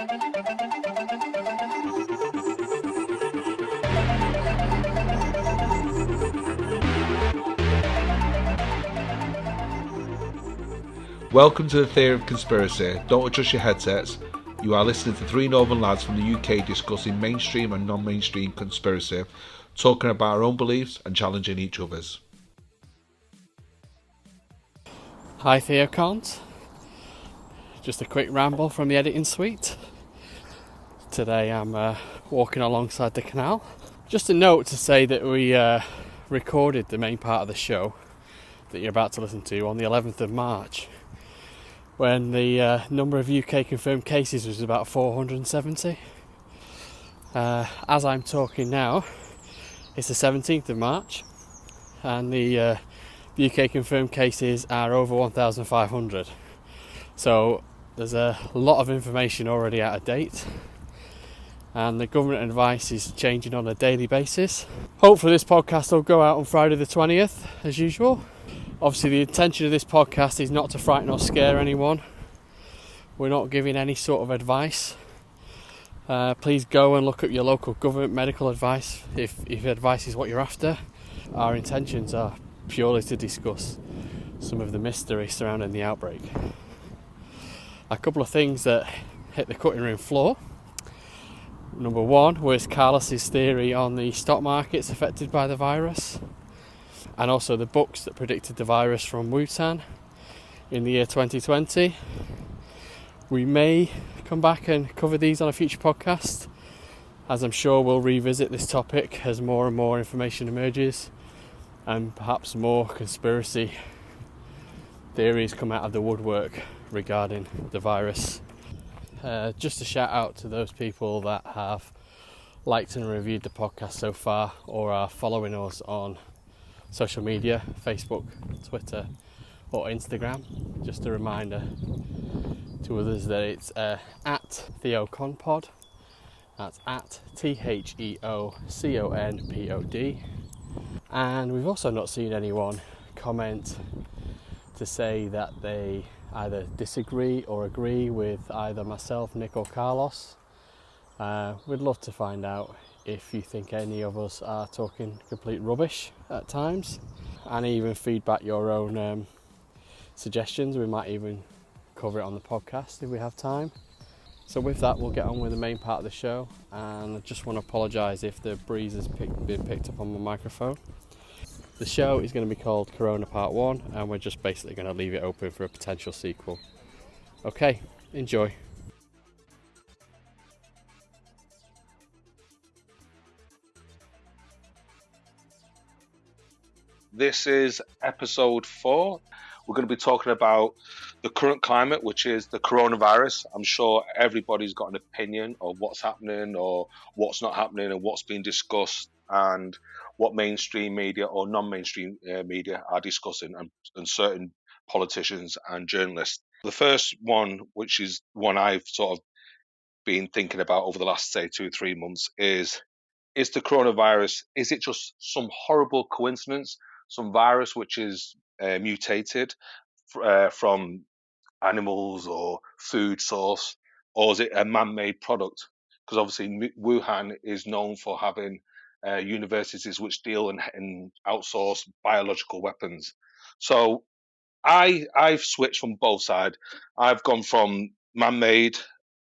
Welcome to the Theory of Conspiracy. Don't adjust your headsets. You are listening to three northern lads from the UK discussing mainstream and non-mainstream conspiracy, talking about our own beliefs and challenging each other's. Hi TheoConPod. Just a quick ramble from the editing suite. Today I'm walking alongside the canal. Just a note to say that we recorded the main part of the show that you're about to listen to on the 11th of March, when the number of UK confirmed cases was about 470. As I'm talking now, it's the 17th of March, and the UK confirmed cases are over 1,500. So there's a lot of information already out of date, and the government advice is changing on a daily basis. Hopefully this podcast will go out on Friday the 20th, as usual. Obviously the intention of this podcast is not to frighten or scare anyone. We're not giving any sort of advice. Please go and look at your local government medical advice if advice is what you're after. Our intentions are purely to discuss some of the mystery surrounding the outbreak. A couple of things that hit the cutting room floor. Number one was Carlos's theory on the stock markets affected by the virus, and also the books that predicted the virus from Wuhan in the year 2020. We may come back and cover these on a future podcast, as I'm sure we'll revisit this topic as more and more information emerges and perhaps more conspiracy theories come out of the woodwork regarding the virus. Just a shout out to those people that have liked and reviewed the podcast so far, or are following us on social media, Facebook, Twitter or Instagram. Just a reminder to others that it's at TheoConPod. That's at TheoConPod. And we've also not seen anyone comment to say that they either disagree or agree with either myself, Nick or Carlos. We'd love to find out if you think any of us are talking complete rubbish at times, and even feedback your own suggestions. We might even cover it on the podcast if we have time. So with that, we'll get on with the main part of the show, and I just want to apologise if the breeze has been picked up on my microphone. The show is going to be called Corona Part 1, and we're just basically going to leave it open for a potential sequel. Okay, enjoy. This is episode 4. We're going to be talking about the current climate, which is the coronavirus. I'm sure everybody's got an opinion of what's happening or what's not happening and what's being discussed, and what mainstream media or non-mainstream media are discussing, and certain politicians and journalists. The first one, which is one I've sort of been thinking about over the last, say, 2-3 months, is the coronavirus, is it just some horrible coincidence, some virus which is mutated from animals or food source, or is it a man-made product? Because obviously Wuhan is known for having universities which deal and outsource biological weapons. So I've switched from both sides. I've gone from man-made,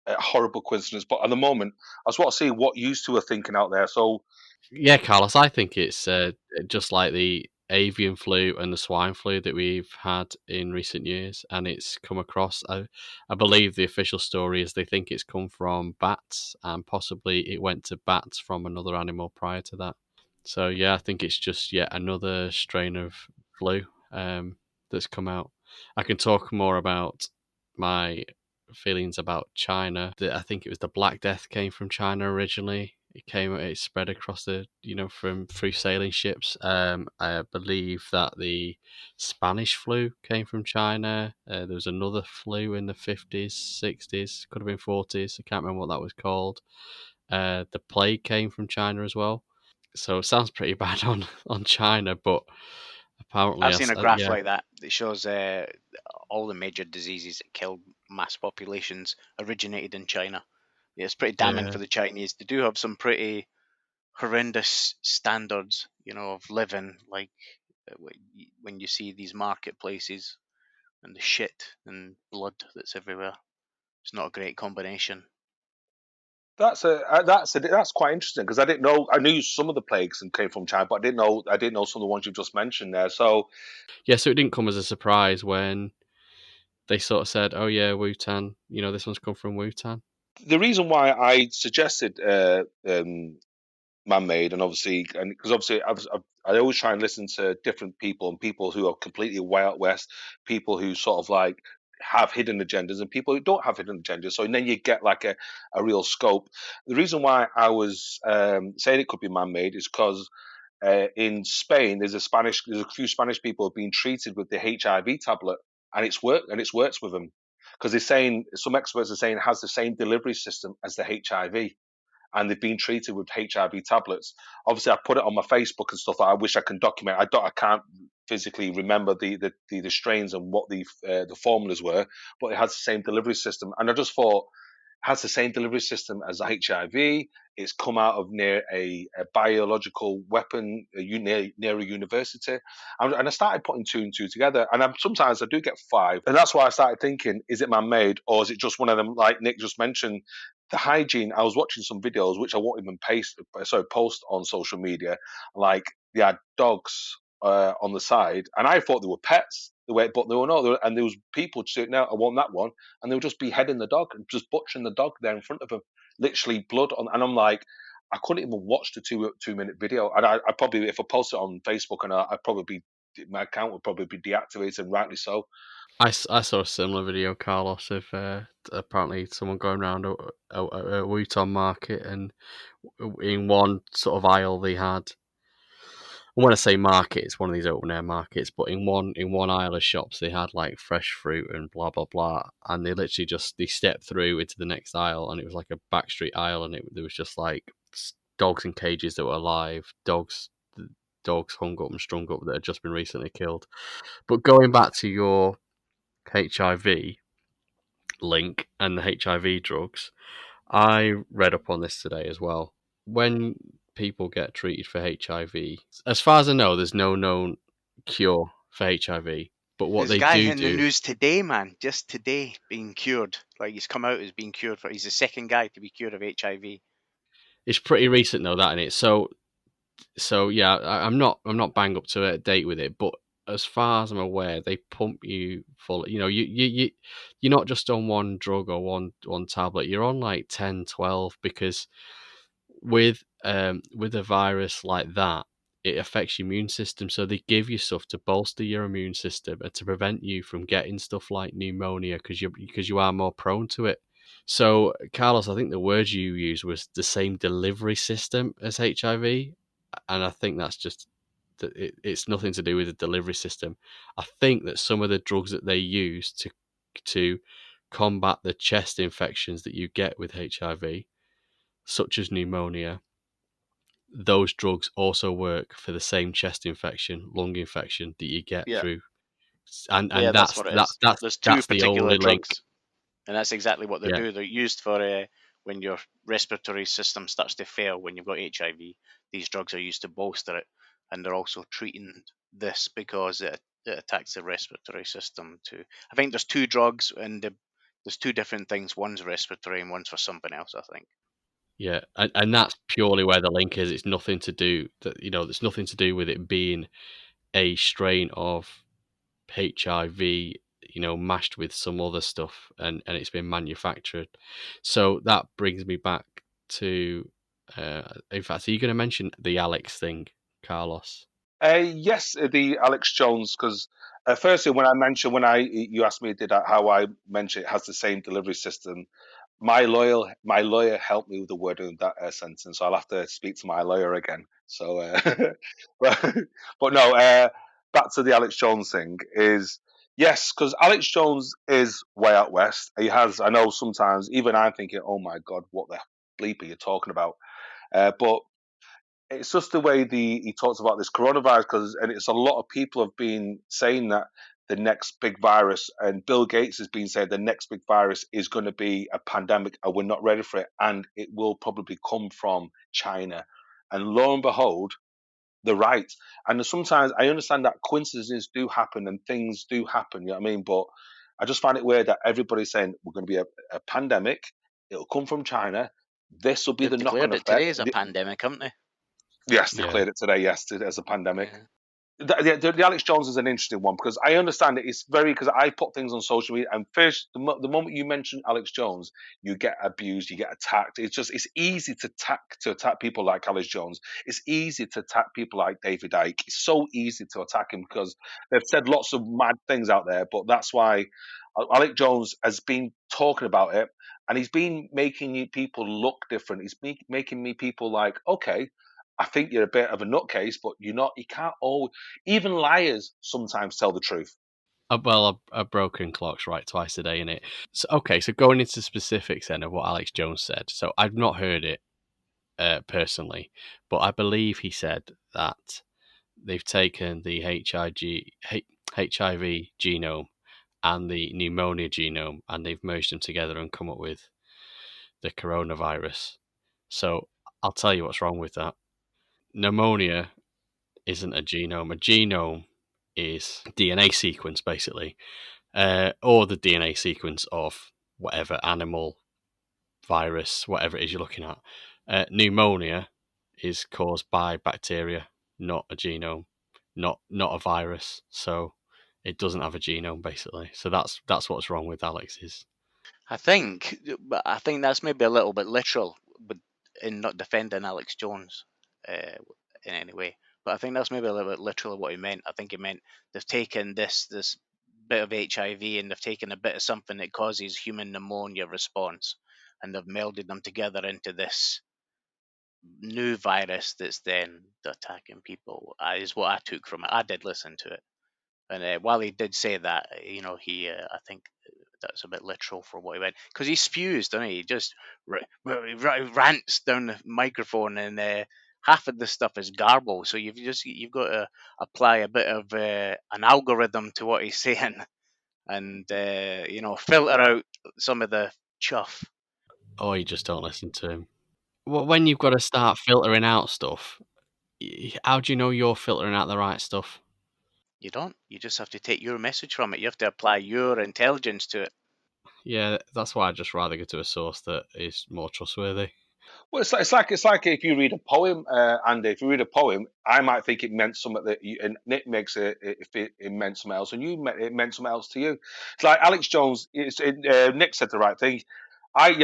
horrible coincidence, but at the moment I just want to see what you two are thinking out there. So Yeah, Carlos, I think it's just like the avian flu and the swine flu that we've had in recent years, and it's come across. I believe the official story is they think it's come from bats, and possibly it went to bats from another animal prior to that. So yeah, I think it's just yet another strain of flu that's come out. I can talk more about my feelings about China. I think it was the Black Death came from China originally. It spread across from through sailing ships. I believe that the Spanish flu came from China. There was another flu in the 50s, 60s, could have been 40s. I can't remember what that was called. The plague came from China as well. So it sounds pretty bad on China, but apparently I've seen a graph like that. It shows all the major diseases that killed mass populations originated in China. it's pretty damning Yeah. for the Chinese. They do have some pretty horrendous standards, of living. Like when you see these marketplaces and the shit and blood that's everywhere, it's not a great combination. That's quite interesting because I didn't know. I knew some of the plagues and came from China, but I didn't know some of the ones you just mentioned there. So Yeah, so it didn't come as a surprise when they sort of said, "Oh yeah, Wutan, this one's come from Wutan." the reason why I suggested man-made, and because obviously I always try and listen to different people and people who are completely way out west, people who sort of like have hidden agendas and people who don't have hidden agendas. So then you get like a real scope. The reason why I was saying it could be man-made is because in Spain, there's a few Spanish people who have been treated with the HIV tablet, and it's works with them because they're saying some experts are saying it has the same delivery system as the HIV, and they've been treated with HIV tablets. Obviously, I put it on my Facebook and stuff that I wish I can document. I can't physically remember the strains and what the formulas were, but it has the same delivery system, and I just thought has the same delivery system as HIV. It's come out of near a biological weapon near a university, and I started putting two and two together. And sometimes I do get five, and that's why I started thinking: is it man-made or is it just one of them? Like Nick just mentioned, the hygiene. I was watching some videos which I won't even post on social media. Like they had dogs on the side, and I thought they were pets. But they were not. And there was people saying, "No, I want that one," and they would just beheading the dog and just butchering the dog there in front of them, literally blood on. And I'm like, I couldn't even watch the 2 minute video. And I probably, if I post it on Facebook, and I'd probably my account would probably be deactivated, and rightly so. I saw a similar video, Carlos, of apparently someone going around a Wutan market, and in one sort of aisle they had. When I say market, it's one of these open air markets, but in one aisle of shops they had like fresh fruit and blah blah blah, and they literally they stepped through into the next aisle, and it was like a backstreet aisle, and there was just like dogs in cages that were alive, dogs hung up and strung up that had just been recently killed. But going back to your HIV link and the HIV drugs, I read up on this today as well. When people get treated for HIV, as far as I know, there's no known cure for HIV. But what There's a they guy do in the news today, man, just today, being cured. Like he's come out as being cured he's the second guy to be cured of HIV. it's pretty recent though, that, isn't it? So yeah, I'm not bang up to date with it, but as far as I'm aware, they pump you full. You're not just on one drug or one tablet. You're on like 10, 12, because with a virus like that, it affects your immune system. So they give you stuff to bolster your immune system and to prevent you from getting stuff like pneumonia because you are more prone to it. So, Carlos, I think the word you used was the same delivery system as HIV, and I think that's just that it's nothing to do with the delivery system. I think that some of the drugs that they use to combat the chest infections that you get with HIV, such as pneumonia, those drugs also work for the same chest infection, lung infection that you get Yeah, through, and yeah, that's that's what it is. There's two that's the particular only link. drugs, and that's exactly what they Yeah, do. They're used for when your respiratory system starts to fail when you've got HIV. These drugs are used to bolster it, and they're also treating this because it attacks the respiratory system too. I think there's two drugs, and there's two different things. One's respiratory, and one's for something else, I think. yeah, and that's purely where the link is. It's nothing to do that. There's nothing to do with it being a strain of HIV, mashed with some other stuff, and it's been manufactured. So that brings me back to, in fact, are you going to mention the Alex thing, Carlos? Yes, the Alex Jones, because firstly, you asked me how I mentioned it has the same delivery system. My lawyer helped me with the wording of that sentence, so I'll have to speak to my lawyer again. So, but, but no, back to the Alex Jones thing is yes, because Alex Jones is way out west. He has, I know sometimes even I'm thinking, oh my god, what the bleep are you talking about? But it's just the way he talks about this coronavirus, and it's a lot of people have been saying that the next big virus, and Bill Gates has been saying the next big virus is going to be a pandemic, and we're not ready for it, and it will probably come from China. And lo and behold, they're right. And sometimes I understand that coincidences do happen and things do happen, you know what I mean? But I just find it weird that everybody's saying we're going to be a pandemic, it'll come from China, this will be They've the knock-on declared it today effect. as a pandemic, haven't they? Yes, Yeah. declared it today, yes, as a pandemic. Yeah. The Alex Jones is an interesting one because I understand it. It's very because I put things on social media, and first the moment you mention Alex Jones, you get abused, you get attacked. It's easy to attack people like Alex Jones. It's easy to attack people like David Icke. It's so easy to attack him because they've said lots of mad things out there. But that's why Alex Jones has been talking about it, and he's been making people look different. He's making me people like, okay, I think you're a bit of a nutcase, but you're not. You can't always. Even liars sometimes tell the truth. Well, a broken clock's right twice a day, innit? So, okay, so going into specifics then of what Alex Jones said. So I've not heard it personally, but I believe he said that they've taken the HIV genome and the pneumonia genome and they've merged them together and come up with the coronavirus. So I'll tell you what's wrong with that. Pneumonia isn't a genome. A genome is DNA sequence, basically, or the DNA sequence of whatever animal, virus, whatever it is you're looking at. Pneumonia is caused by bacteria, not a genome, not a virus. So it doesn't have a genome, basically. So that's what's wrong with Alex's. But I think that's maybe a little bit literal, but in not defending Alex Jones in any way. But I think that's maybe a little bit literal what he meant. I think he meant they've taken this bit of HIV and they've taken a bit of something that causes human pneumonia response, and they've melded them together into this new virus that's then attacking people. Is what I took from it. I did listen to it, and while he did say that, I think that's a bit literal for what he meant because he spews, doesn't he? He just rants down the microphone, and half of the stuff is garble. So you've got to apply a bit of an algorithm to what he's saying, and filter out some of the chuff. Or you just don't listen to him. Well, when you've got to start filtering out stuff, how do you know you're filtering out the right stuff? You don't. You just have to take your message from it. You have to apply your intelligence to it. Yeah, that's why I'd just rather go to a source that is more trustworthy. Well, it's like if you read a poem, Andy. If you read a poem, I might think it meant something that you, and Nick makes it if it meant something else, and it meant something else to you. It's like Alex Jones. Nick said the right thing.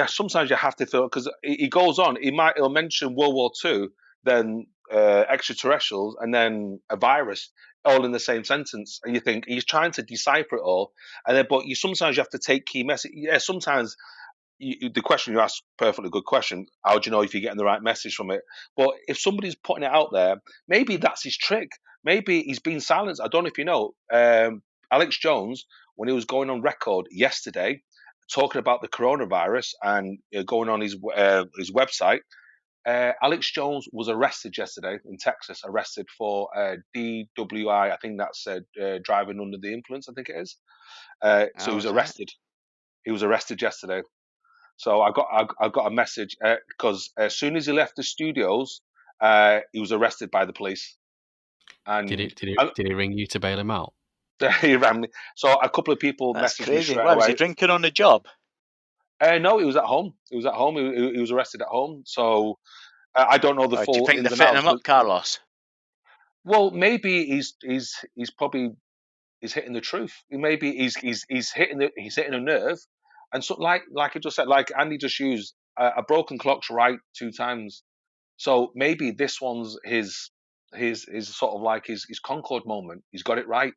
Sometimes you have to feel because he goes on. He'll mention World War II, then extraterrestrials, and then a virus, all in the same sentence, and you think he's trying to decipher it all. And then, but you sometimes you have to take key message. Yeah, sometimes the question you asked, perfectly good question. How do you know if you're getting the right message from it? But if somebody's putting it out there, maybe that's his trick. Maybe he's been silenced. I don't know if you know, Alex Jones, when he was going on record yesterday, talking about the coronavirus and going on his website, Alex Jones was arrested yesterday in Texas, arrested for DWI. I think that's driving under the influence. I think it is. So he Oh, was is that? arrested. He was arrested yesterday. So I got a message because as soon as he left the studios, he was arrested by the police, Did and it? Did he ring you to bail him out? he ran me. So a couple of people That's messaged me crazy. straight Why was he away. drinking on the job? No, he was at home. He was at home. He was arrested at home. So I don't know the Or do you full think they're ins and fitting outs. him up, Carlos? Well, maybe he's probably he's hitting the truth. Maybe he's hitting a nerve, and so like I just said, like Andy just used, a broken clock's right two times. So maybe this one's his sort of like his Concord moment. He's got it right,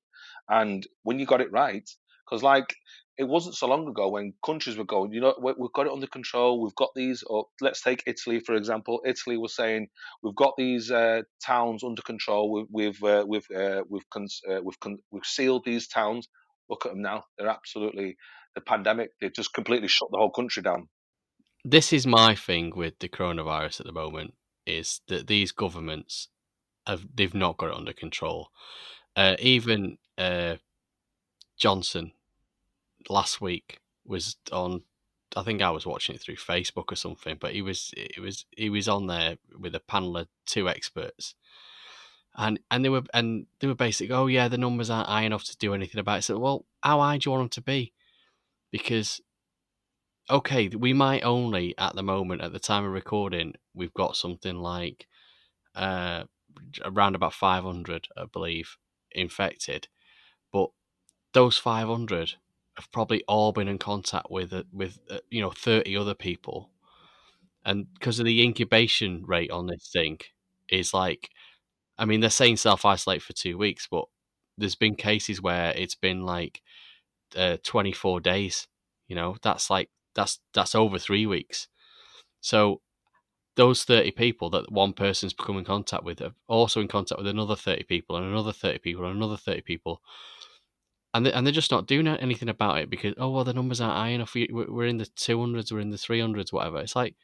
and when you got it right, because like it wasn't so long ago when countries were going, we've got it under control. We've got these. Or let's take Italy for example. Italy was saying we've got these towns under control. We've sealed these towns. Look at them now. They're absolutely the pandemic. They've just completely shut the whole country down. This is my thing with the coronavirus at the moment, is that these governments they've not got it under control. Even Johnson last week was on. I think I was watching it through Facebook or something, but he was on there with a panel of two experts, and they were basically, oh yeah, the numbers aren't high enough to do anything about it. So, well, how high do you want them to be? Because okay, we might only at the moment, at the time of recording, we've got something like around about 500, I believe, infected, but those 500 have probably all been in contact with 30 other people, and because of the incubation rate on this thing is like, I mean, they're saying self-isolate for 2 weeks, but there's been cases where it's been like 24 days. That's like that's over 3 weeks. So those 30 people that one person's become in contact with are also in contact with another 30 people and another 30 people and another 30 people. And they're just not doing anything about it because, oh, well, the numbers aren't high enough. We're in the 200s, we're in the 300s, whatever. It's like,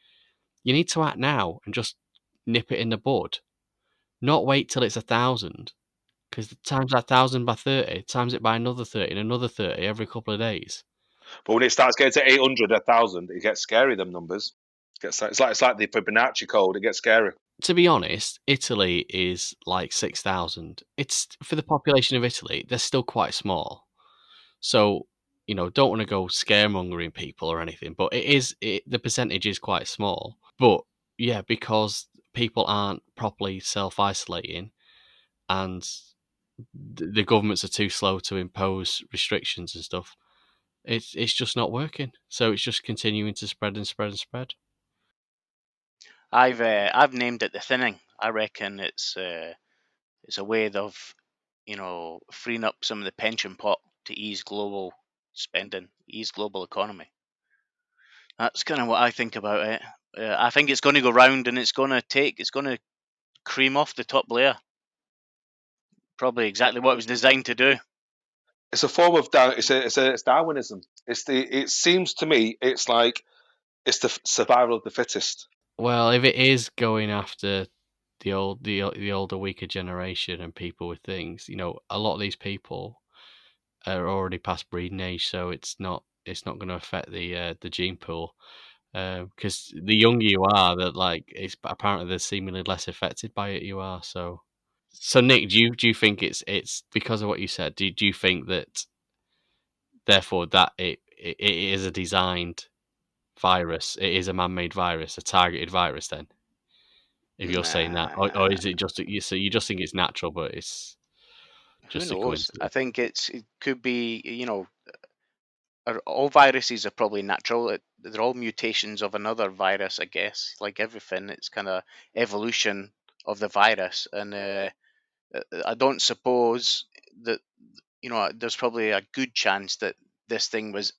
you need to act now and just nip it in the bud. Not wait till it's 1,000, because times that 1,000 by 30, times it by another 30 and another 30 every couple of days. But when it starts getting to 800, 1,000, it gets scary, them numbers. It's like the Fibonacci code. It gets scary. To be honest, Italy is like 6,000. It's, for the population of Italy, they're still quite small. So, don't want to go scaremongering people or anything, but the percentage is quite small. But yeah, because people aren't properly self-isolating and the governments are too slow to impose restrictions and stuff, it's just not working. So it's just continuing to spread and spread and spread. I've named it the thinning. I reckon it's a way of freeing up some of the pension pot to ease global spending, ease global economy. That's kind of what I think about it. I think it's going to go round and it's going to cream off the top layer. Probably exactly what it was designed to do. It's a form of it's Darwinism. It seems to me it's like it's the survival of the fittest. Well, if it is going after the older, weaker generation and people with things, a lot of these people are already past breeding age, so it's not going to affect the gene pool. Because the younger you are, that like it's apparently they're seemingly less affected by it you are. So Nick, do you think it's because of what you said? Do you think that therefore that it is a designed virus? It is a man-made virus, a targeted virus. Then, if you're saying that, or is it just so you just think it's natural, but it's Who just a knows? I coincidence? think it could be, all viruses are probably natural. They're all mutations of another virus, I guess. Like everything, it's kind of evolution of the virus. And I don't suppose that, there's probably a good chance that this thing was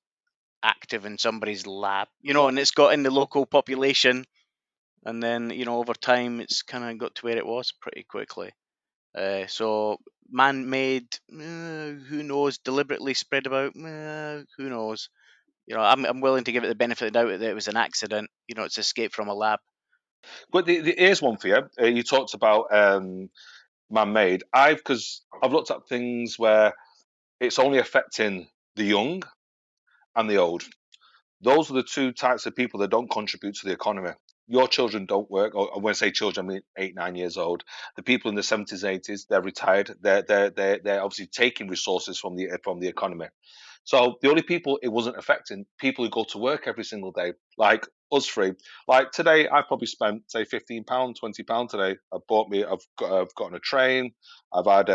active in somebody's lab, and it's got in the local population. And then, over time, it's kind of got to where it was pretty quickly. So man-made, who knows? Deliberately spread about, who knows? I'm willing to give it the benefit of the doubt that it was an accident. It's escaped from a lab. But here's one for you. You talked about man-made. Because I've looked at things where it's only affecting the young and the old. Those are the two types of people that don't contribute to the economy. Your children don't work, or when I say children, I mean 8, 9 years old. The people in the 70s, 80s, they're retired. They're obviously taking resources from the economy. So the only people it wasn't affecting, people who go to work every single day, like us three. Like today, I probably spent say £15, £20 today. I've gotten a train. I've had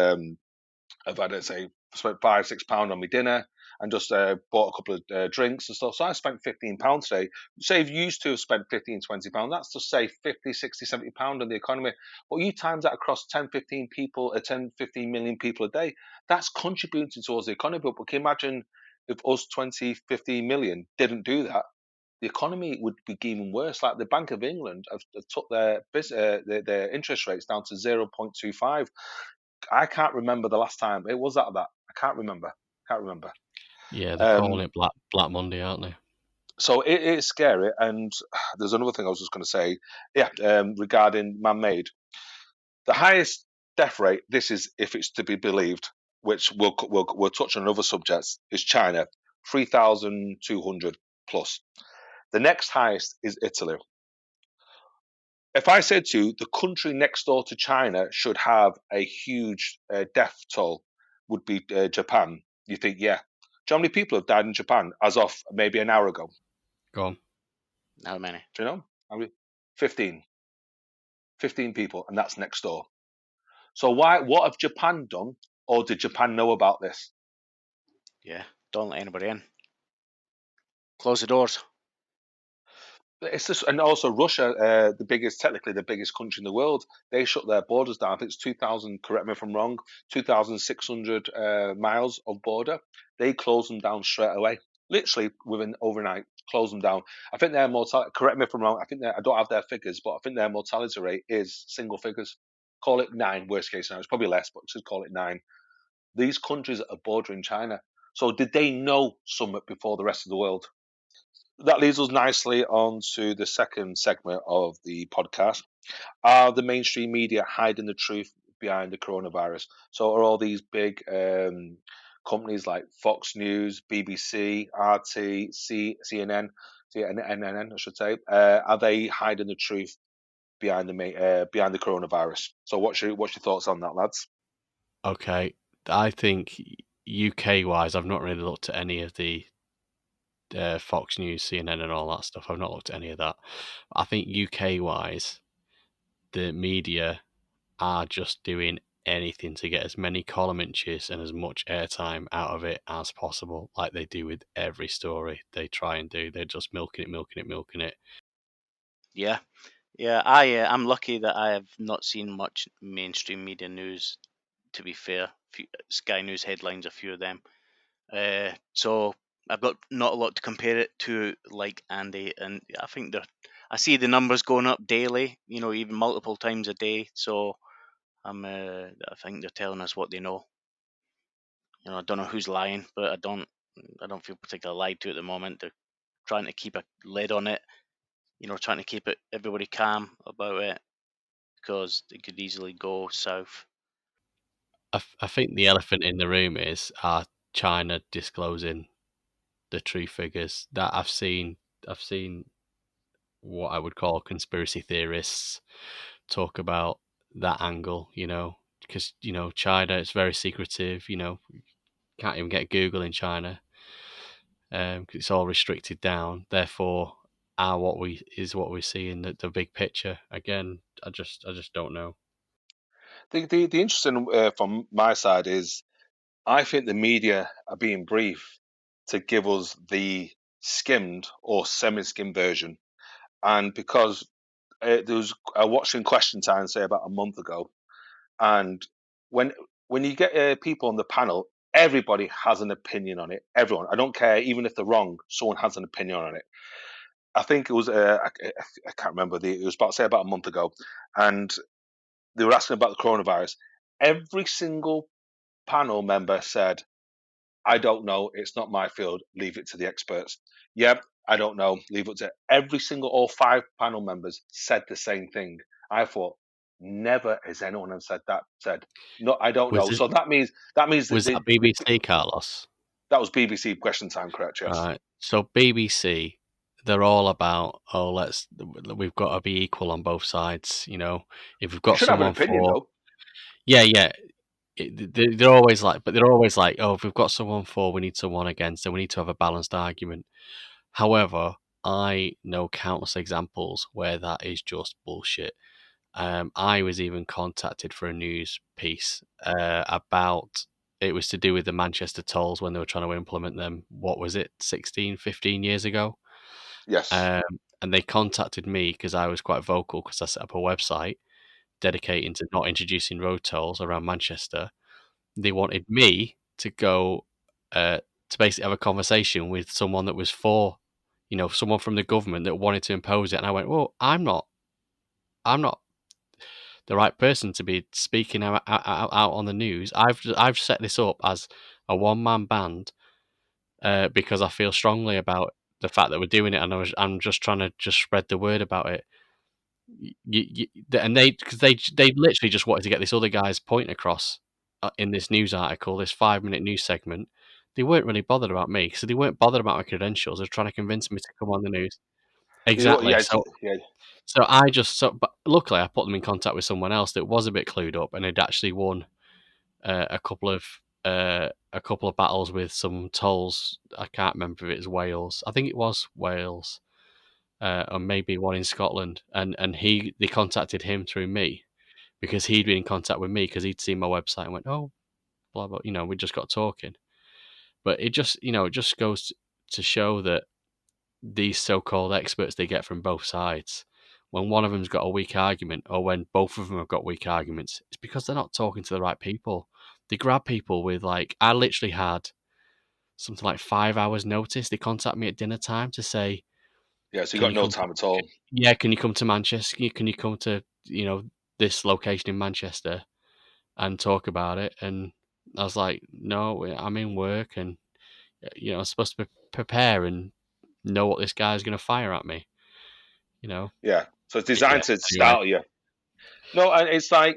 say spent £5, £6 on my dinner and just bought a couple of drinks and stuff. So I spent £15 today. Say if you used to have spent £15, £20, that's just say 50, 60, £70 on the economy. But you times that across 10, 15 people, 10, 15 million people a day, that's contributing towards the economy. But can you imagine if us 20, 15 million didn't do that? The economy would be even worse. Like the Bank of England have took their interest rates down to 0.25. I can't remember the last time it was that. I can't remember. Can't remember. Yeah, they're calling Um, it Black Monday, aren't they? so it's scary. And there's another thing I was just going to say. Yeah, regarding man-made, the highest death rate. This is if it's to be believed. which we'll touch on other subjects, is China, 3,200 plus. The next highest is Italy. If I said to you, the country next door to China should have a huge death toll, would be Japan, you think, yeah. Do you know how many people have died in Japan as of maybe an hour ago? Go on. How many? Do you know? How many? 15. 15 people, and that's next door. So what have Japan done, or did Japan know about this? Yeah, don't let anybody in. Close the doors. It's just, and also Russia, technically the biggest country in the world, they shut their borders down. I think it's 2,000. Correct me if I'm wrong. 2,600 miles of border. They closed them down straight away, literally within overnight. Close them down. I think their mortality. Correct me if I'm wrong. I don't have their figures, but I think their mortality rate is single figures. Call it 9. Worst case scenario, it's probably less, but just call it 9. These countries are bordering China. So did they know something before the rest of the world? That leads us nicely on to the second segment of the podcast. Are the mainstream media hiding the truth behind the coronavirus? So are all these big companies like Fox News, BBC, RT, CNN, CNN, I should say, are they hiding the truth behind the coronavirus? So what's your thoughts on that, lads? Okay, I think UK wise, I've not really looked at any of the Fox News, CNN, and all that stuff. I've not looked at any of that. I think UK wise, the media are just doing anything to get as many column inches and as much airtime out of it as possible, like they do with every story they try and do. They're just milking it. Yeah, yeah. I'm lucky that I have not seen much mainstream media news. To be fair, Sky News headlines, a few of them. So I've got not a lot to compare it to, like Andy, and I think I see the numbers going up daily. Even multiple times a day. So I think they're telling us what they know. I don't know who's lying, but I don't feel particularly lied to at the moment. They're trying to keep a lid on it. Trying to keep everybody calm about it because it could easily go south. I think the elephant in the room is China disclosing the true figures that I've seen. I've seen what I would call conspiracy theorists talk about that angle, because China is very secretive. Can't even get Google in China. 'Cause it's all restricted down. Therefore, what we see in the big picture. Again, I just don't know. The interesting from my side is I think the media are being brief to give us the skimmed or semi-skimmed version, and because there was I watched in Question Time, say about a month ago, and when you get people on the panel, everybody has an opinion on it. Everyone, I don't care, even if they're wrong, someone has an opinion on it. I think it was I can't remember it was about a month ago, and they were asking about the coronavirus. Every single panel member said, I don't know. It's not my field. Leave it to the experts. Yep, I don't know. Leave it to all 5 panel members said the same thing. I thought, never has anyone said no. I don't Was know. it So that means was that BBC, Carlos? that was BBC Question Time, correct? Yes. Right. So BBC, they're all about we've got to be equal on both sides. If we've They got should have an someone opinion for, though. yeah. They're always like, but they're always like, oh, if we've got someone for, we need someone against, and we need to have a balanced argument. However, I know countless examples where that is just bullshit. I was even contacted for a news piece about it was to do with the Manchester tolls when they were trying to implement them. What was it, 16, 15 years ago? Yes. Um, and they contacted me because I was quite vocal because I set up a website dedicating to not introducing road tolls around Manchester. They wanted me to go to basically have a conversation with someone that was for, someone from the government that wanted to impose it. And I went, well, I'm not the right person to be speaking out on the news. I've set this up as a one-man band because I feel strongly about the fact that we're doing it, and I'm just trying to just spread the word about it. And because they literally just wanted to get this other guy's point across. in this news article, this 5-minute news segment, they weren't really bothered about me. So they weren't bothered about my credentials. They're trying to convince me to come on the news. Exactly. Yeah, So but luckily I put them in contact with someone else that was a bit clued up and had actually won a couple of battles with some tolls. I can't remember if it was Wales. I think it was Wales, or maybe one in Scotland. And they contacted him through me because he'd been in contact with me because he'd seen my website and went, oh, blah blah. We just got talking. But it just goes to show that these so-called experts they get from both sides, when one of them's got a weak argument or when both of them have got weak arguments, it's because they're not talking to the right people. They grab people with, like, I literally had something like 5 hours notice. They contact me at dinner time to say, yeah. So you can got you no come time at all. can you come to Manchester, can you come to this location in Manchester and talk about it? And I was like, no, I'm in work, and I'm supposed to prepare and know what this guy's going to fire at me. Yeah. So it's Yeah. designed to Anyway, startle you. No, and it's like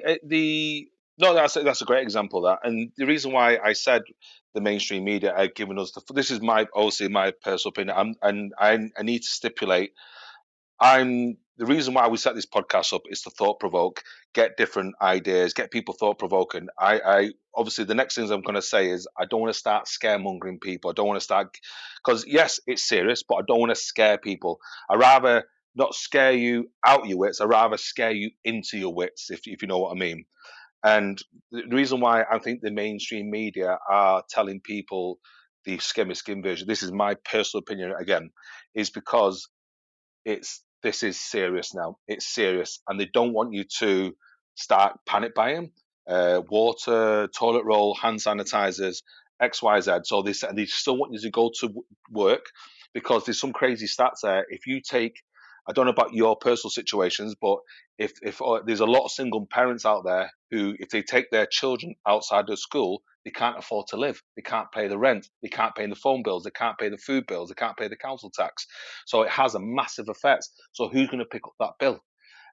no. That's a great example of that. And the reason why I said the mainstream media are giving us this is obviously my personal opinion. And I need to stipulate. The reason why we set this podcast up is to thought provoke, get different ideas, get people thought provoking. I obviously the next things I'm going to say is I don't want to start scaremongering people. I don't want to start because yes, it's serious, but I don't want to scare people. I rather not scare you out your wits. I rather scare you into your wits, if you know what I mean. And the reason why I think the mainstream media are telling people the skim version, this is my personal opinion again, is because this is serious now. It's serious, and they don't want you to start panic buying water, toilet roll, hand sanitizers, X, Y, Z. So they still want you to go to work because there's some crazy stats there. If you take, I don't know about your personal situations, but if there's a lot of single parents out there who, if they take their children outside of school, they can't afford to live. They can't pay the rent. They can't pay the phone bills. They can't pay the food bills. They can't pay the council tax. So it has a massive effect. So who's going to pick up that bill?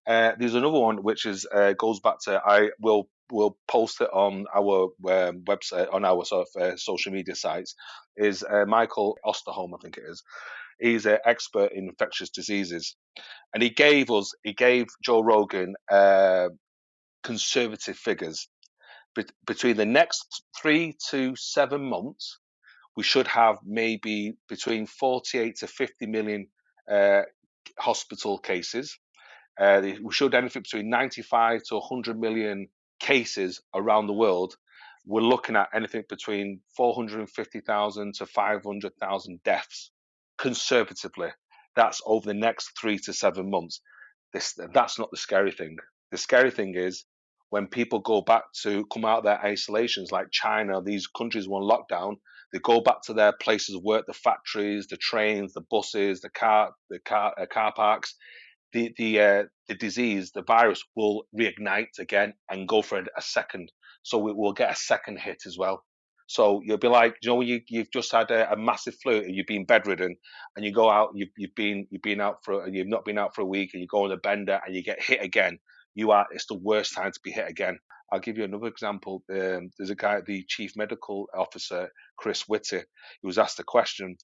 There's another one which is goes back to we'll post it on our website on our sort of social media sites. Is Michael Osterholm, I think it is. He's an expert in infectious diseases, and he gave Joe Rogan conservative figures. Between the next 3 to 7 months, we should have maybe between 48 to 50 million hospital cases. We showed anything between 95 to 100 million cases around the world. We're looking at anything between 450,000 to 500,000 deaths, conservatively. That's over the next 3 to 7 months. That's not the scary thing. The scary thing is when people go back to come out of their isolations, like China, these countries were on lockdown. They go back to their places of work, the factories, the trains, the buses, the car parks. The disease, the virus will reignite again and go for a second. So we will get a second hit as well. So you'll be like, when you've just had a massive flu and you've been bedridden, and you go out, you've been out you've not been out for a week, and you go on a bender and you get hit again. It's the worst time to be hit again. I'll give you another example. There's a guy, the chief medical officer, Chris Whitty, who was asked a question: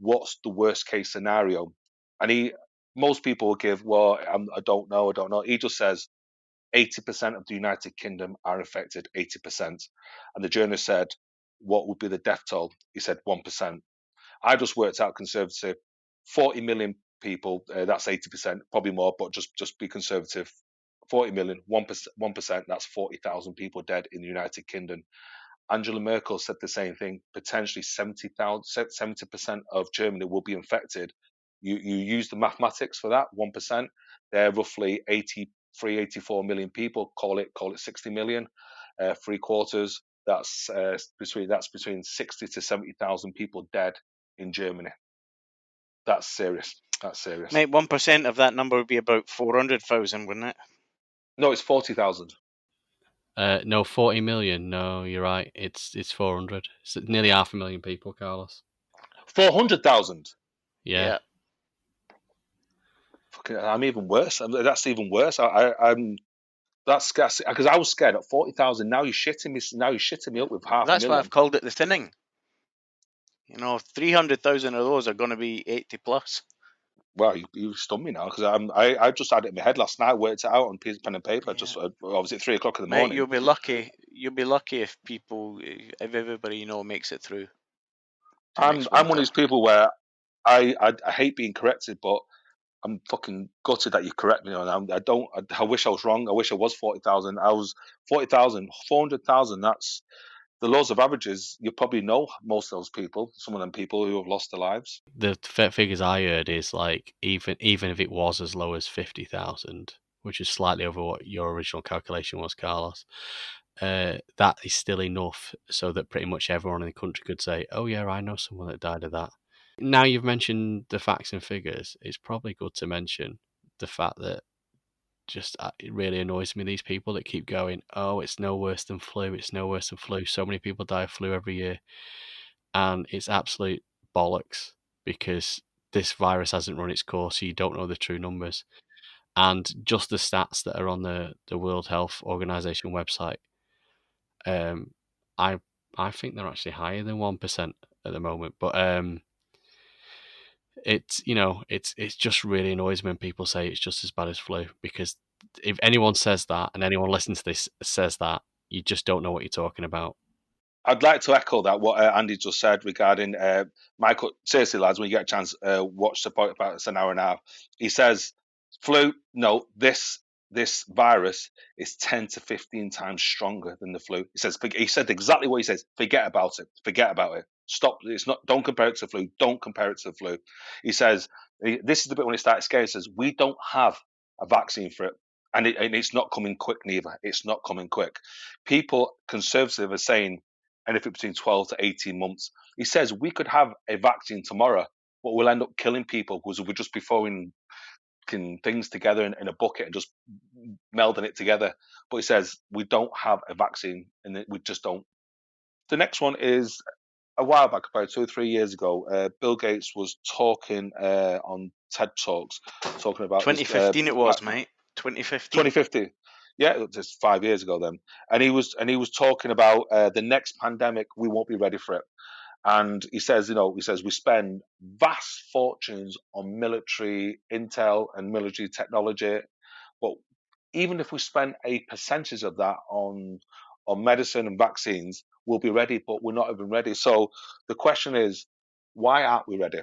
"What's the worst case scenario?" And most people will give, well, I don't know. He just says 80% of the United Kingdom are infected, 80%. And the journalist said, what would be the death toll? He said 1%. I just worked out conservative, 40 million people, that's 80%, probably more, but just be conservative. 40 million, 1%, that's 40,000 people dead in the United Kingdom. Angela Merkel said the same thing. Potentially 70% of Germany will be infected. You use the mathematics for that, 1%. They're roughly 83, 84 million people. Call it 60 million. Three quarters. That's between 60 to 70,000 people dead in Germany. That's serious. That's serious. Mate, 1% of that number would be about 400,000, wouldn't it? No, it's 40,000. No, 40 million. No, you're right. It's 400. It's nearly 500,000 people, Carlos. 400,000. Yeah. I'm even worse. That's even worse. I'm That's scarce because I was scared at 40,000. Now you're shitting me. Now you're shitting me up with half a That's why million. I've called it the thinning. 300,000 of those are going to be 80 plus. Well, you stunned me now because I just had it in my head last night, worked it out on pen and paper. Yeah. Just obviously at 3 o'clock in the Mate, morning. you'll be lucky. You'll be lucky if everybody makes it through to I'm next one of winter. these people where I hate being corrected, but I'm fucking gutted that you correct me on. I wish I was wrong. I wish I was 40,000. I was 40,000, 400,000. That's the laws of averages. You probably know most of those people. Some of them people who have lost their lives. The figures I heard is like even if it was as low as 50,000, which is slightly over what your original calculation was, Carlos. That is still enough so that pretty much everyone in the country could say, "Oh yeah, I know someone that died of that." Now you've mentioned the facts and figures, it's probably good to mention the fact that just it really annoys me, these people that keep going, "Oh, it's no worse than flu. It's no worse than flu. So many people die of flu every year," and it's absolute bollocks because this virus hasn't run its course, so you don't know the true numbers. And just the stats that are on the World Health Organization website, um, I I think they're actually higher than 1% at the moment. But it's just really annoys me when people say it's just as bad as flu, because if anyone says that and anyone listening to this says that, you just don't know what you're talking about. I'd like to echo that what Andy just said regarding Michael. Seriously, lads, when you get a chance, watch the point about it's an hour and a half. He says, "Flu, no, this virus is 10 to 15 times stronger than the flu." He said exactly what he says. Forget about it. Forget about it. Stop. It's not. Don't compare it to the flu. Don't compare it to the flu. He says this is the bit when it starts scary. He says we don't have a vaccine for it, and it's not coming quick neither. It's not coming quick. People conservative are saying anything between 12 to 18 months. He says we could have a vaccine tomorrow, but we'll end up killing people because we'll just be throwing things together in a bucket and just melding it together. But he says we don't have a vaccine and we just don't. The next one is a while back, about 2 or 3 years ago. Bill Gates was talking on TED Talks, talking about this 2015 it was, mate. 2015. 2050. Yeah, it was just 5 years ago then, and he was talking about the next pandemic. We won't be ready for it, and he says, we spend vast fortunes on military intel and military technology, but even if we spend a percentage of that on medicine and vaccines, we'll be ready, but we're not even ready. So the question is, why aren't we ready?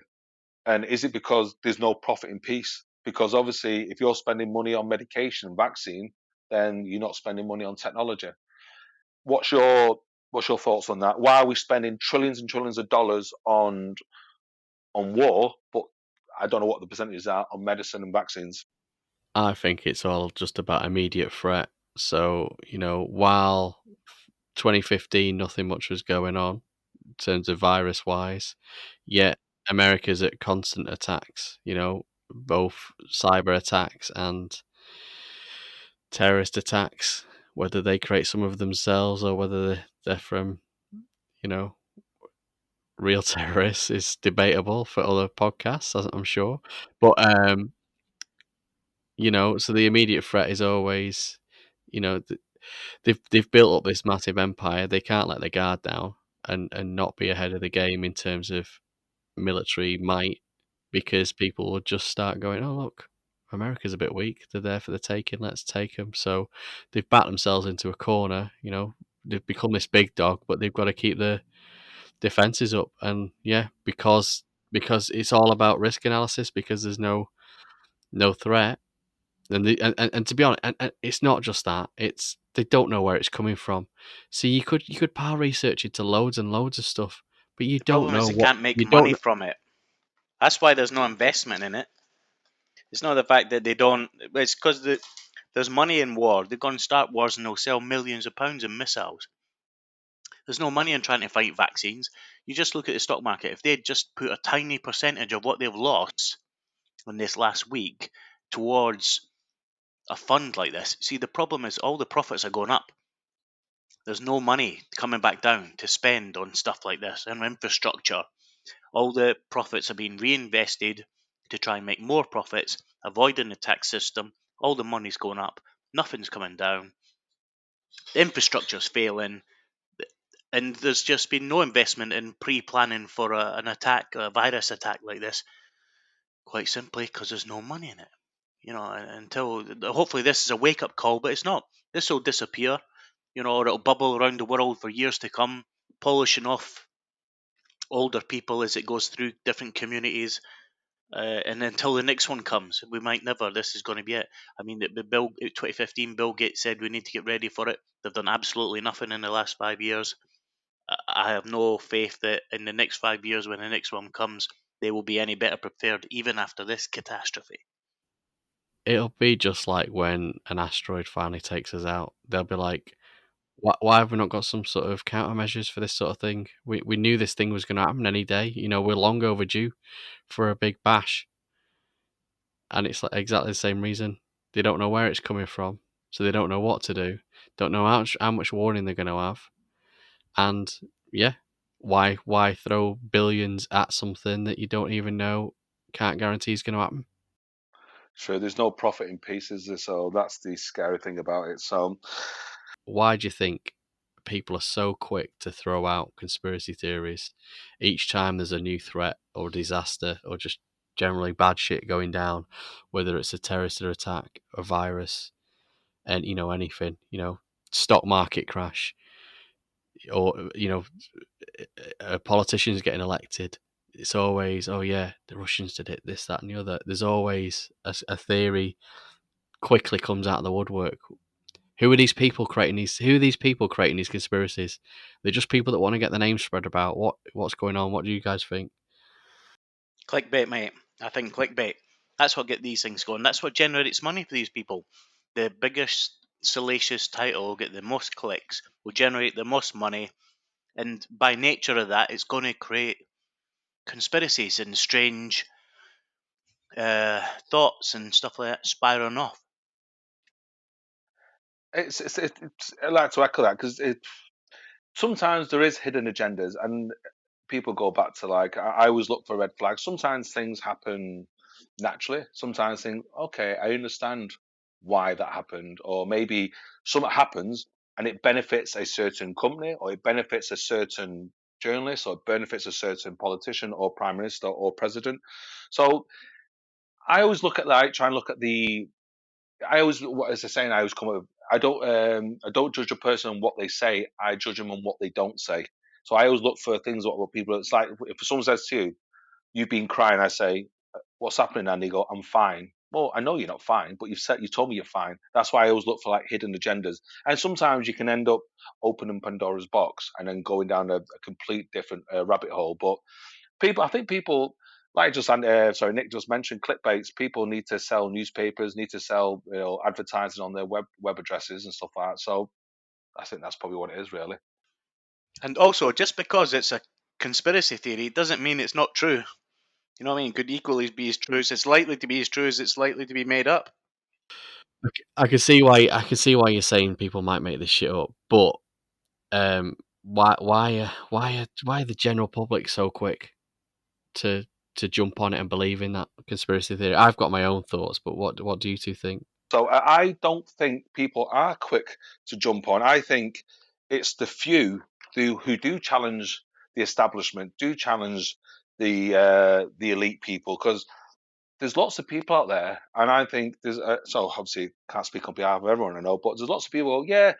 And is it because there's no profit in peace? Because obviously, if you're spending money on medication and vaccine, then you're not spending money on technology. What's your thoughts on that? Why are we spending trillions and trillions of dollars on war, but I don't know what the percentages are on medicine and vaccines? I think it's all just about immediate threat. So, while 2015 nothing much was going on in terms of virus wise, yet America's at constant attacks, both cyber attacks and terrorist attacks, whether they create some of themselves or whether they're from, you know, real terrorists is debatable for other podcasts, I'm sure. But so the immediate threat is always, you know, they've built up this massive empire. They can't let their guard down and not be ahead of the game in terms of military might, because people will just start going, "Oh look, America's a bit weak. They're there for the taking. Let's take them." So they've backed themselves into a corner. They've become this big dog, but they've got to keep the defenses up. And yeah, because it's all about risk analysis, because there's no threat. And to be honest, and it's not just that. It's they don't know where it's coming from. So you could power research into loads and loads of stuff, but you The don't problem is know they what can't make you money don't. from it. That's why there's no investment in it. It's not the fact that they don't. It's because there's money in war. They're going to start wars and they'll sell millions of pounds in missiles. There's no money in trying to fight vaccines. You just look at the stock market. If they had just put a tiny percentage of what they've lost in this last week towards a fund like this, see, the problem is all the profits are going up. There's no money coming back down to spend on stuff like this and infrastructure. All the profits are being reinvested to try and make more profits, avoiding the tax system. All the money's going up. Nothing's coming down. The infrastructure's failing. And there's just been no investment in pre-planning for an attack, a virus attack like this, quite simply because there's no money in it. Until hopefully this is a wake-up call, but it's not. This will disappear, or it'll bubble around the world for years to come, polishing off older people as it goes through different communities. And until the next one comes, we might never. This is going to be it. I mean, the 2015, Bill Gates said we need to get ready for it. They've done absolutely nothing in the last 5 years. I have no faith that in the next 5 years, when the next one comes, they will be any better prepared, even after this catastrophe. It'll be just like when an asteroid finally takes us out. They'll be like, why have we not got some sort of countermeasures for this sort of thing? We knew this thing was going to happen any day. We're long overdue for a big bash. And it's like exactly the same reason. They don't know where it's coming from, so they don't know what to do. Don't know how much warning they're going to have. And yeah, why throw billions at something that you don't even know, can't guarantee is going to happen? Sure, there's no profit in peace, is there? So that's the scary thing about it. So Why do you think people are so quick to throw out conspiracy theories each time there's a new threat or disaster or just generally bad shit going down, whether it's a terrorist attack, a virus, and anything, stock market crash, or a politician's getting elected? It's always, oh yeah, the Russians did it, this, that, and the other. There's always a theory quickly comes out of the woodwork. Who are these people creating these? Who are these people creating these conspiracies? They're just people that want to get their name spread about. What's going on? What do you guys think? Clickbait, mate. I think clickbait. That's what get these things going. That's what generates money for these people. The biggest salacious title will get the most clicks, will generate the most money, and by nature of that, it's going to create conspiracies and strange thoughts and stuff like that spiraling off. I like to echo that because sometimes there is hidden agendas, and people go back to like I always look for red flags. Sometimes things happen naturally. Sometimes things, okay, I understand why that happened, or maybe something happens and it benefits a certain company, or it benefits a certain journalist, or it benefits a certain politician, or prime minister, or president. So I always look at that. Try and look at the. I always, what is the saying? I always come up. I don't judge a person on what they say. I judge them on what they don't say. So I always look for things what people. It's like if someone says to you, "You've been crying," I say, "What's happening?" And they go, "I'm fine." Well, I know you're not fine, but you told me you're fine. That's why I always look for like hidden agendas. And sometimes you can end up opening Pandora's box and then going down a complete different rabbit hole. But I think people like sorry, Nick just mentioned clickbaits. People need to sell newspapers, need to sell advertising on their web addresses and stuff like that. So I think that's probably what it is, really. And also, just because it's a conspiracy theory doesn't mean it's not true. You know what I mean? Could equally be as true as it's likely to be as true as it's likely to be made up. I can see why you're saying people might make this shit up, but why are the general public so quick to jump on it and believe in that conspiracy theory? I've got my own thoughts, but what do you two think? So I don't think people are quick to jump on. I think it's the few who do challenge the establishment, do challenge the elite people, because there's lots of people out there, and I think there's so obviously can't speak on behalf of everyone I know, but there's lots of people. Yeah,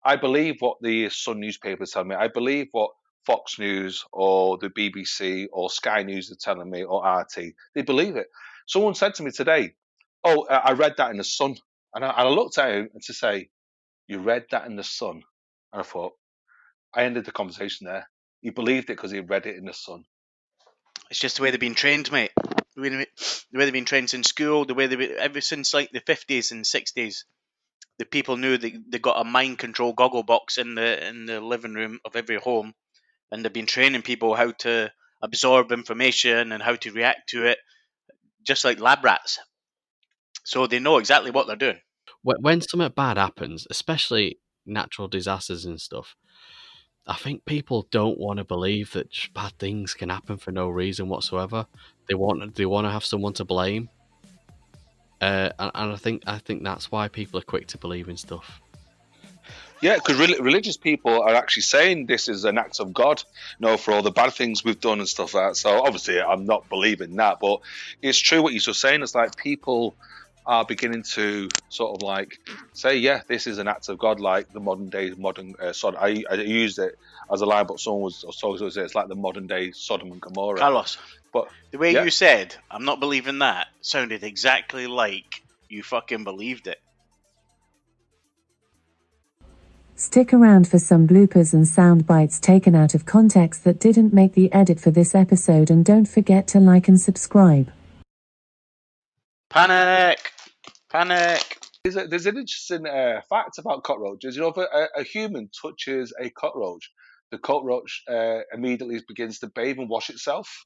I believe what the Sun newspapers tell me. I believe what Fox News or the BBC or Sky News are telling me, or RT. They believe it. Someone said to me today, "Oh, I read that in the Sun," and I looked at him and to say, "You read that in the Sun?" And I thought, I ended the conversation there. He believed it because he read it in the Sun. It's just the way they've been trained, mate. The way they've been trained in school, the way ever since like the 50s and 60s, the people knew they got a mind control goggle box in the living room of every home, and they've been training people how to absorb information and how to react to it, just like lab rats. So they know exactly what they're doing. When something bad happens, especially natural disasters and stuff, I think people don't want to believe that just bad things can happen for no reason whatsoever. They want to have someone to blame, and I think that's why people are quick to believe in stuff. Yeah, because religious people are actually saying this is an act of God, for all the bad things we've done and stuff like that. So obviously, I'm not believing that, but it's true what you're just saying. It's like people are beginning to sort of like say, yeah, this is an act of God, like the modern Sodom. I used it as a line, but someone was talking to it's like the modern day Sodom and Gomorrah. Carlos, but the way you said, I'm not believing that, sounded exactly like you fucking believed it. Stick around for some bloopers and sound bites taken out of context that didn't make the edit for this episode, and don't forget to like and subscribe. Panic! There's an interesting fact about cockroaches. If a human touches a cockroach, the cockroach immediately begins to bathe and wash itself.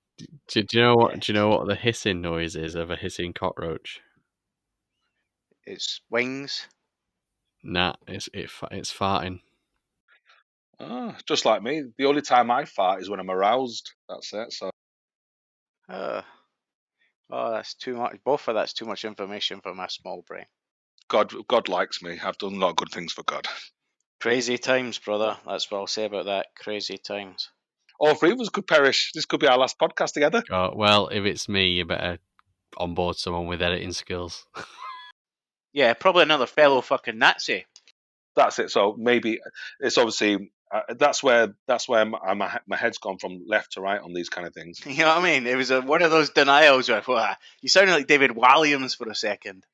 Do you know what? Do you know what the hissing noise is of a hissing cockroach? It's wings. Nah, it's farting. Oh, just like me. The only time I fart is when I'm aroused. That's it. So. Oh, that's too much. Both of that's too much information for my small brain. God likes me. I've done a lot of good things for God. Crazy times, brother. That's what I'll say about that. Crazy times. All three of us could perish. This could be our last podcast together. Oh, well, if it's me, you better onboard someone with editing skills. Yeah, probably another fellow fucking Nazi. That's it. So maybe it's obviously that's where my head's gone from left to right on these kind of things. You know what I mean? It was one of those denials where you sounded like David Walliams for a second.